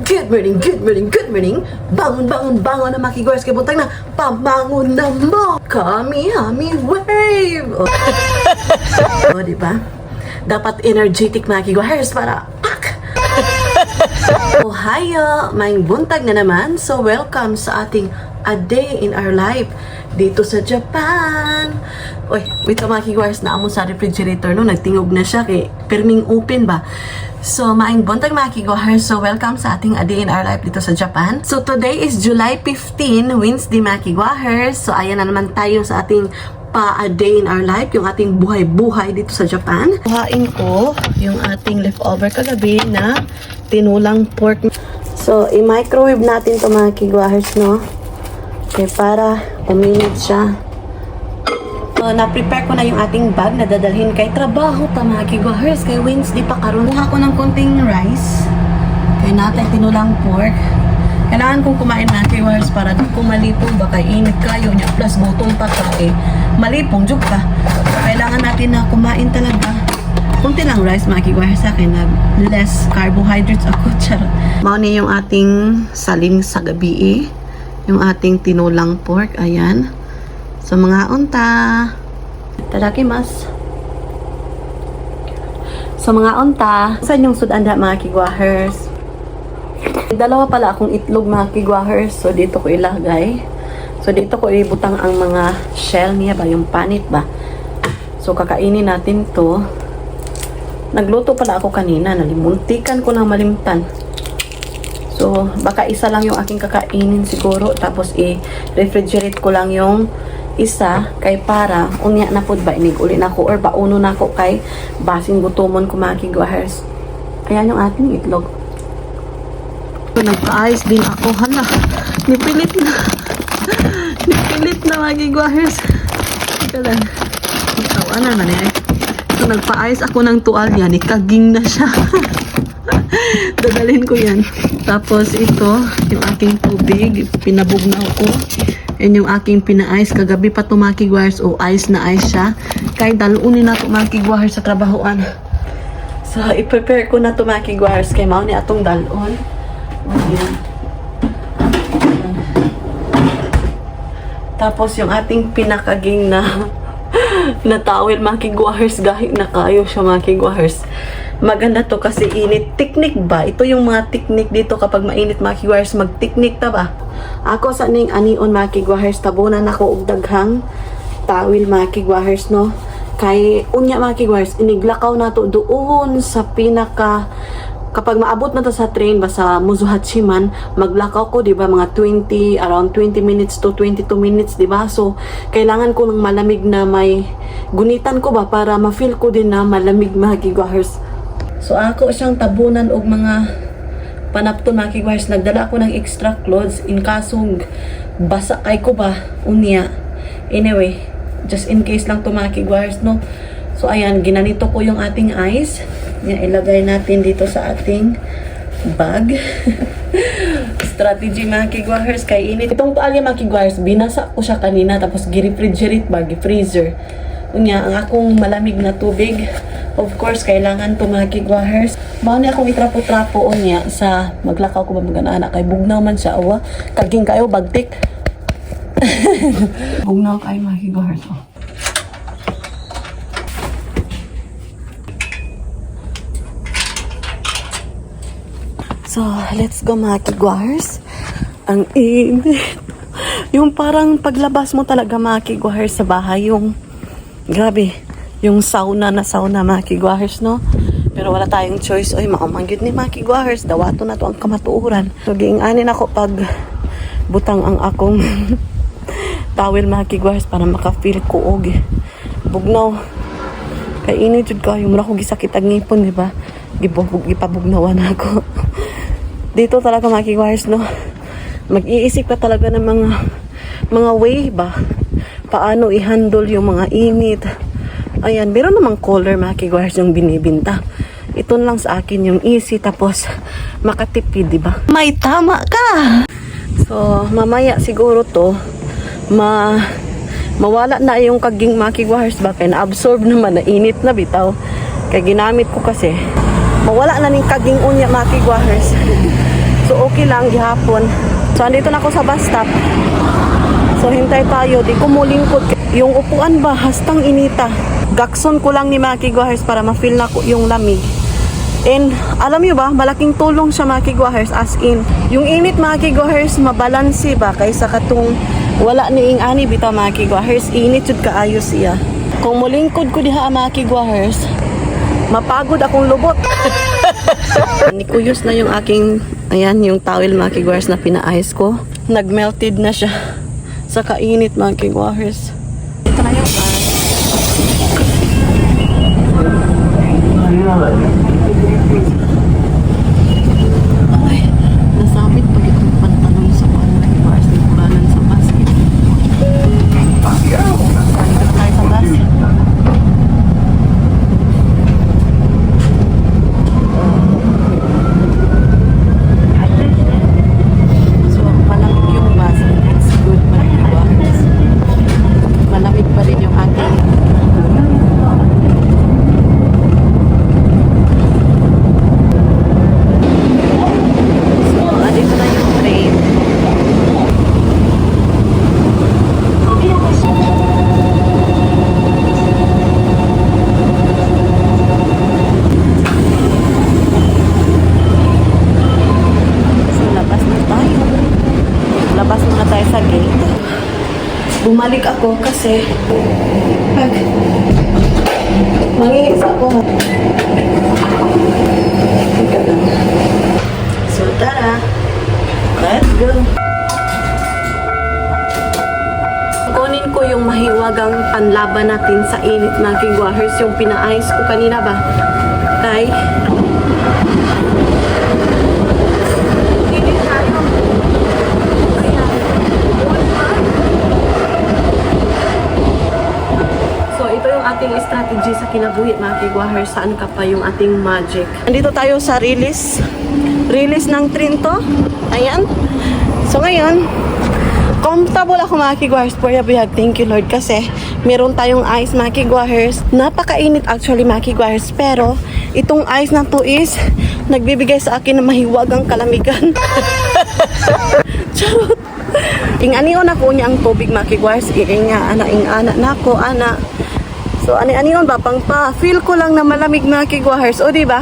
good morning, good morning, good morning. Bangon, bangon, bangon na makigwars kay buntag na pamangon na mo. Kami, hami, wave. O, diba? Dapat energetic makigwars para pak. Ohio, may buntag na naman. So, welcome sa ating A Day in Our Life dito sa Japan. Uy, wait mga kigwars, na amo sa refrigerator no, nagtingog na siya kay perming open ba. So, maing buntag mga kigwars. So, welcome sa ating A Day in Our Life dito sa Japan. So, today is July 15, Wednesday mga kigwars. So, ayan na naman tayo sa ating A Day in Our Life, yung ating buhay-buhay dito sa Japan. Kuhain ko yung ating leftover kagabi na tinulang pork. So, i-microwave natin to mga kigwars, no? Okay, para uminit siya. So, na-prepare ko na yung ating bag na dadalhin kay trabaho pa mga kigwars. Kay Wednesday pa karon. Kuha ko ng konting rice. Kaya natin tinulang pork. Kailangan kong kumain na kigwars para di ko malipong. Baka init kayo niya. Plus butong pa ka eh. Malipong, juk ka. So, kailangan natin na kumain talaga. Kunti lang rice mga kigwars sa akin. Less carbohydrates ako. Charot. Mauni yung ating saling sa gabi eh. Yung ating tinulang pork. Ayan. So, mga unta. Tadakimasu. So, mga unta. Saan yung sudanda mga kigwahers? Dalawa pala akong itlog mga kigwahers. So, dito ko ilagay. So, dito ko ibutang ang mga shell niya ba? Yung panit ba? So, kakainin natin to. Nagluto pala ako kanina. Nalimuntikan ko ng malimtan. So, baka isa lang yung aking kakainin siguro. Tapos, i-refrigerate ko lang yung isa kay para unya na pod ba inig uli na ko or bauno na ko kay basing gutomon ko mga kigwahers. Ayan yung ating itlog. So, nagka-ice din ako. Hala, nipilit na. Nipilit na mga kigwahers. Ika lang. Tawa na man eh. So, nagpa-ice ako ng tuwalya. Nikaging na siya. Dadalhin ko yan. Tapos ito, yung aking tubig. Pinabugnaw ko. Yan yung aking pina-ice. Kagabi pa ito mga kigwahers. O ice na ice siya. Kaya dalunin na ito mga kigwahers sa trabahoan. So, i-prepare ko na ito mga kigwahers. Kaya mauni atong dalon. Ayan. Tapos yung ating pinakaging na na towel mga kigwahers. Gahit na kayo siya mga kigwahers. Maganda to kasi init. Teknik ba? Ito yung mga teknik dito kapag mainit mga kigwahers. Mag-teknik ta ba? Ako sa ning anion mga kigwahers. Tabunan ako og daghang tawil mga kigwahers no. Kay unya mga kigwahers. Iniglakaw na to doon sa pinaka kapag maabot na to sa train ba sa Muzuhachi man, maglakaw ko, di ba, mga around 20 minutes to 22 minutes, di ba? So, kailangan ko ng malamig na may gunitan ko ba para ma-feel ko din na malamig mga kigwahers. So, ako siyang tabunan og mga panapton mga kigwahers. Nagdala ako ng extra clothes in kasong basa kay ko ba, unya. Anyway, just in case lang to mga kigwahers, no? So, ayan, ginanito ko yung ating ice. Yan, ilagay natin dito sa ating bag. Strategy mga kigwahers, kay init. Itong tuwalya mga kigwahers, binasa ko siya kanina, tapos gi-refrigerate ba, gi-freezer. Unya, ang akong malamig na tubig, of course, kailangan to mga kigwahers. Mauna akong itrapo-trapo unya sa maglakaw ko ba mag-anak kay bugnaw man siya. Awa, kaging kayo, bagtik. Bugnaw kayo mga kigwahers. Oh. So, let's go mga kigwahers. Ang init. Yung parang paglabas mo talaga mga kigwahers sa bahay, yung grabe, yung sauna mga kigwahers, no? Pero wala tayong choice. Oy, maumanggit ni mga kigwahers. Dawato na to ang kamatuuran. So, giinganin ako pag butang ang akong towel mga kigwahers para maka-feel ko og bugnaw. Kay init jud kayo. Mura ko gisakit ang ngipon, di ba? Gipabugnawan ako. Dito talaga mga kigwahers, no? Mag-iisip ka talaga ng mga way ba? Paano i-handle yung mga init. Ayan, meron namang color mga kigwahers yung binibinta. Ito lang sa akin yung easy tapos makatipid, di ba? May tama ka! So, mamaya siguro to mawala na yung kaging mga kigwahers ba? Kaya na-absorb naman, na init na bitaw. Kaya ginamit ko kasi mawala na ning kaging unya mga kigwahers. So lang gihapon. So andito na ako sa bus stop. So hintay tayo, di ko mulingkod. Yung upuan ba, hastang inita. Gakson ko lang ni mga kigwahers para ma-feel na ko yung lamig. And alam nyo ba, malaking tulong siya mga kigwahers, as in. Yung init mga kigwahers, mabalansi ba kaysa katong wala ni ing ani bitaw mga kigwahers, init jud kaayo siya. Kung mulingkod ko diha mga kigwahers, mapagod akong lubot. Nikuyos na yung aking, ayan, yung towel mga kigwahers na pina-ice ko. Nag-melted na siya sa kainit mga kigwahers. Ito na yung bus. Ay, nasabit pag itong pantalon sa mga kigwahers. Nagkuranan sa bus. Dito tayo sa bus. Bumalik ako kasi mangihis ako. So tara, let's go. Kunin ko yung mahiwagang panlaban natin sa init na kigwahers, yung pina-ice ko kanina ba? Kay ating strategy sa kinabuhi mga kigwahers. Saan ka pa yung ating magic? Nandito tayo sa release ng Trinto. Ayan. So ngayon, comfortable ako mga kigwahers. Buyag. Thank you Lord kasi meron tayong ice mga kigwahers. Napakainit actually mga kigwahers. Pero itong ice na to is nagbibigay sa akin ng mahiwagang kalamigan. Charot. Ing-anion ako niya ang tubig mga kigwahers. Ing-ana na ako, ana. So, ani-anion ba? Pang pa-feel ko lang na malamig mga kigwahers. O, diba?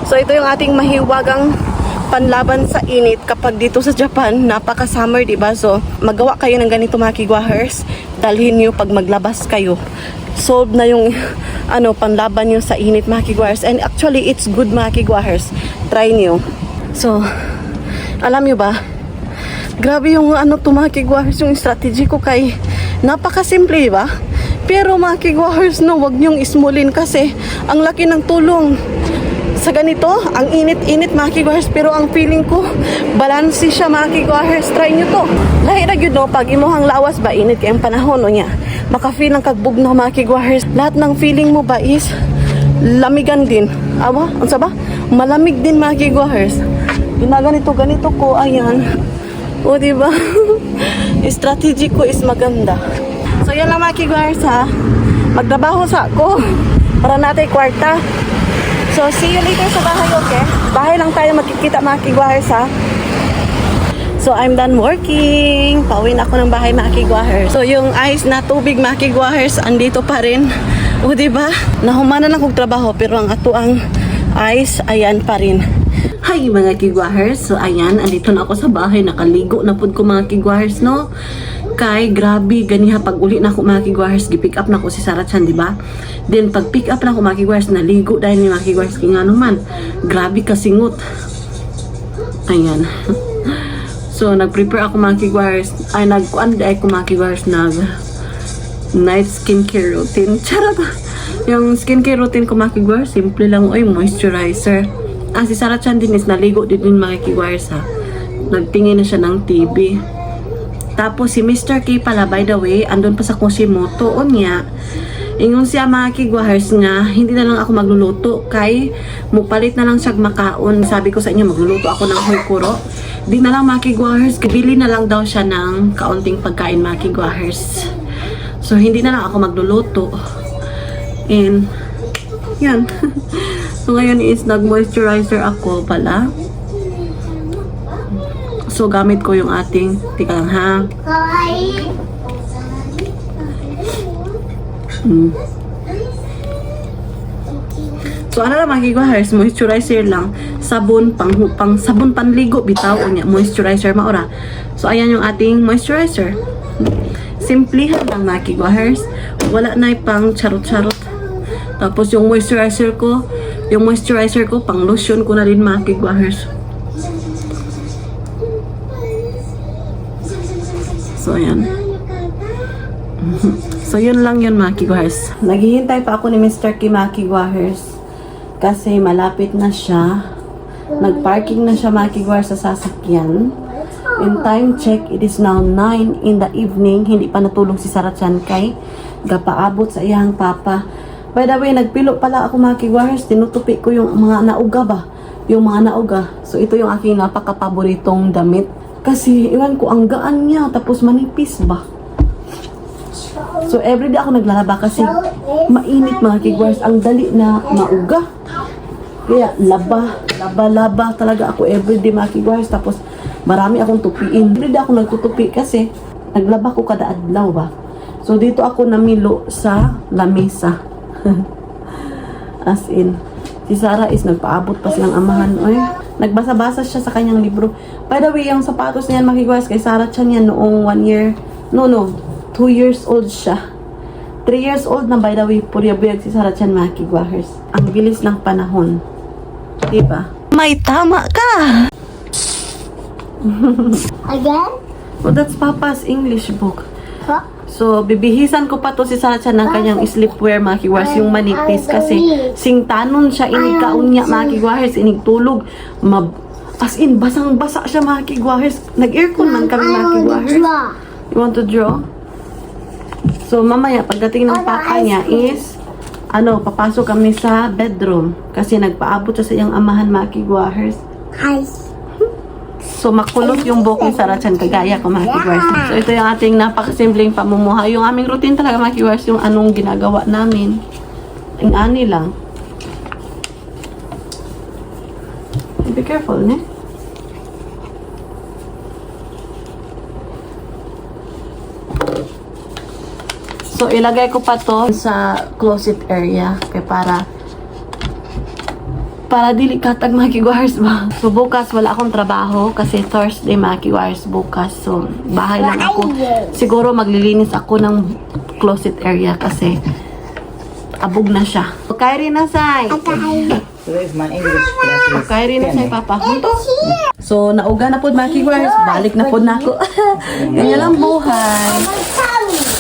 So, ito yung ating mahiwagang panlaban sa init kapag dito sa Japan, napaka-summer, diba? So, magawa kayo ng ganito mga kigwahers. Dalhin nyo pag maglabas kayo. Solve na yung panlaban nyo sa init mga kigwahers. And actually, it's good mga kigwahers. Try nyo. So, alam nyo ba? Grabe yung mga kigwahers, yung strategy ko kay napaka-simple, diba? Pero mga kigwahers, no, wag niyong ismulin kasi ang laki ng tulong sa ganito. Ang init-init mga kigwahers, pero ang feeling ko, balansi siya mga kigwahers. Try nyo to. Lahi na yun, no, pag imuhang lawas ba, init kayong panahon, no, niya. Maka-feel ng kagbog na mga kigwahers. Lahat ng feeling mo ba is lamigan din. Awa, unsa ba? Malamig din mga kigwahers. Ginaganito ko, ayan. O, diba? Strategy ko is maganda. So, yan lang mga kigwahers ha. Magtrabaho sa ako para natin kwarta. So, see you later sa bahay, okay? Bahay lang tayo magkikita mga kigwahers ha. So, I'm done working. Pauwi na ako ng bahay mga kigwahers. So, yung ice na tubig mga kigwahers, andito pa rin. O, diba? Nahumanan lang kong trabaho pero ang ato ang ice, ayan pa rin. Hi mga kigwahers. So, ayan, andito na ako sa bahay. Nakaligo na po ko mga kigwahers, no? Kay grabe ganiha pag uli na ako mga kigwahers, gi-pick up na ako si Sarah Chan, di ba? Then pag pick up na ako mga kigwahers, naligo dahil ni mga kigwahers kinga naman. Grabe kasingot. Ayan. So nag-prepare ako mga kigwahers. Ay nagkuan dai ko mga kigwahers night skincare routine. Charot. Yung skincare routine ko mga kigwahers, simple lang oy, moisturizer. Si Sarah Chan din is naligo din mga kigwahers ha. Nagtingin na siya ng TV. Tapos si Mr. K pala, by the way, andun pa sa Kushimoto. O niya, ingon siya mga kigwahers nga, hindi na lang ako magluluto. Kay, mupalit na lang siya makaon. Sabi ko sa inyo, magluluto ako ng hoykuro. Di na lang mga kigwahers, kabili na lang daw siya ng kaunting pagkain mga kigwahers. So, hindi na lang ako magluluto. And, yan. So, ngayon is nag-moisturizer ako pala. So, gamit ko yung ating, tika lang ha. So, ano lang makikiguahers, moisturizer lang. Sabon, sabon panligo, bitaw niya, moisturizer maura. So, ayan yung ating moisturizer. Simplihan lang makikiguahers. Wala na pang charot-charot. Tapos, yung moisturizer ko, pang lotion ko na rin makikiguahers. So, ayan. So, yun lang yun, Maki Guahers. Naghihintay pa ako ni Mr. Kimaki Guahers. Kasi malapit na siya. Nag-parking na siya, Maki Guahers, sa sasakyan. In time check, it is now 9 in the evening. Hindi pa natulog si Sarachan kay gapaabot sa iyang papa. By the way, nagpilo pala ako, Maki Guahers. Tinutupi ko yung mga nauga ba? Yung mga nauga. So, ito yung aking napaka-paboritong damit. Kasi, iwan ko, ang gaan niya. Tapos, manipis ba? So, everyday ako naglalaba kasi mainit, mga kigwars. Ang dali na mauga. Kaya, laba talaga ako everyday, mga kigwars. Tapos, marami akong tupiin. Everyday ako nagtutupi kasi naglaba ko kada adlaw ba. So, dito ako namilo sa lamesa. As in, si Sarah is nagpaabot pa silang amahan. Oy, nagbasa-basa siya sa kanyang libro. By the way, yung sapatos niyan, mga kigwars, kay Sarah Chan yan noong 1 year. No, 2 years old siya. 3 years old na, by the way, purya-buyag si Sarah Chan, mga kigwahers. Ang bilis ng panahon. Diba? May tama ka! Again? Oh, that's Papa's English book. Huh? So, bibihisan ko pa to si Sarah Chan ng kanyang sleepwear, mga kigwahers, yung manipis. Kasi, singtanon siya, inigkaon niya, mga kigwahers, inigtulog. As in, basang-basa siya, mga kigwahers. Nag-aircon man kami, mga kigwahers. You want to draw? So, mamaya, pagdating ng papa niya is, papasok kami sa bedroom. Kasi nagpaabot siya sa iyang amahan, mga kigwahers. So, makulot yung buhok ni Sarah Chan, kagaya ko, mga kigwahers. So, ito yung ating napakasimpleng pamumuhay. Yung aming routine talaga, mga kigwahers, yung anong ginagawa namin. Ang ani lang. Be careful, ne? So, ilagay ko pa to sa closet area. Kaya para dili katag, mga kigwahers ba. So, bukas wala akong trabaho kasi Thursday, mga kigwahers, bukas. So, bahay lang ako. Siguro maglilinis ako ng closet area kasi abog na siya. Okay rin na, Sai. Today is my English class. Okay rin na, Sai, Papa. So, nauga na po, mga kigwahers. Balik na po na ako. Ganyan lang buhay.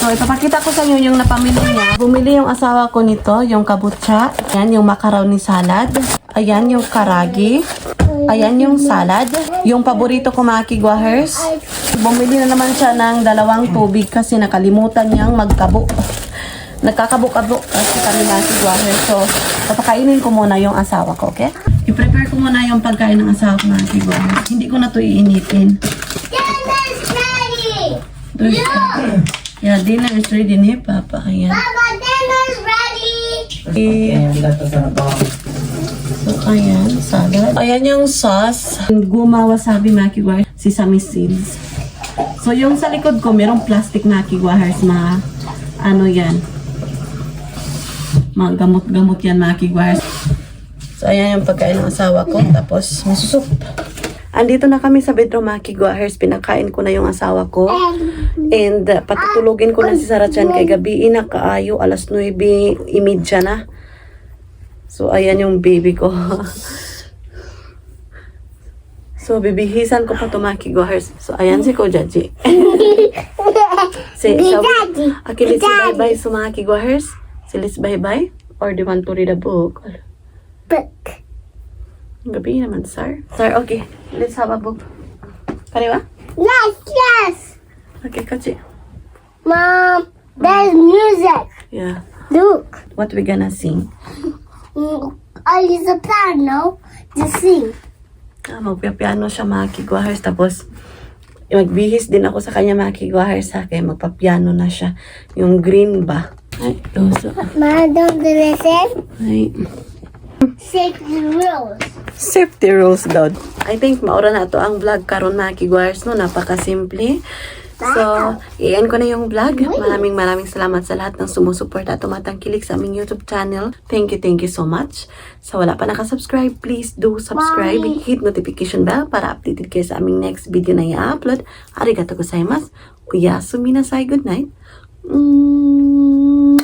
So, ipapakita ko sa inyo yung napamili niya. Bumili yung asawa ko nito, yung kabutsa. Ayan, yung macaroni salad. Ayan, yung karagi. Ayan, yung salad. Yung paborito ko, mga kigwahers. Bumili na naman siya ng 2 tubig kasi nakalimutan niyang magkabo. Nagkakabo-kabo kasi kami, mga kigwahers. So, papakainin ko muna yung asawa ko, okay? I-prepare ko muna yung pagkain ng asawa ko, mga kigwahers. Hindi ko na to iinitin. Dinner's ready! Yeah, dinner is ready ni Papa. Ayan. Papa, dinner's ready! So, ayan, salad. Ayan yung sauce. Guma wasabi, mga kigwahers. Sesame seeds. So, yung sa likod ko, merong plastic, mga kigwahers. Yan. Mga gamot-gamot yan, mga kigwahers. So, ayan yung pagkain ng asawa ko. Tapos, masusup. Andito na kami sa bedroom, mga kigwahers. Pinakain ko na yung asawa ko. And patutulogin ko na si Sarah Chan kay gabi na kaayo. Alas 9:30 na. So, ayan yung baby ko. So, bibihisan ko pa ito, mga kigwahers. So, ayan si Kojaji. Let's say bye-bye so, mga kigwahers. So, let's bye-bye. Or do you want to read a book? Book. Gabi naman, sir. Sir, okay. Let's have a book. Kaniwa? Yes! Okay, Kachi. Mom, there's music. Yeah. Look. What we gonna sing? I use a piano to sing. Magpipiano siya, mga kigwahers. Tapos, magbihis din ako sa kanya, mga kigwahers. Kaya magpapiano na siya. Yung green ba? Ay, doso. Mom, don't listen. Ay. safety rules. Safety rules daw. I think maura na to ang vlog karon mga kigwars, no? Napakasimple. So, iyan ko na yung vlog. Maraming salamat sa lahat ng sumusuporta at tumatangkilik sa aming YouTube channel. Thank you so much. Sa wala pa nakasubscribe, please do subscribe. Hit notification bell para updated kayo sa aming next video na i-upload. Arigato gozaimasu. Uyasumi nasai. Good night. Mwah!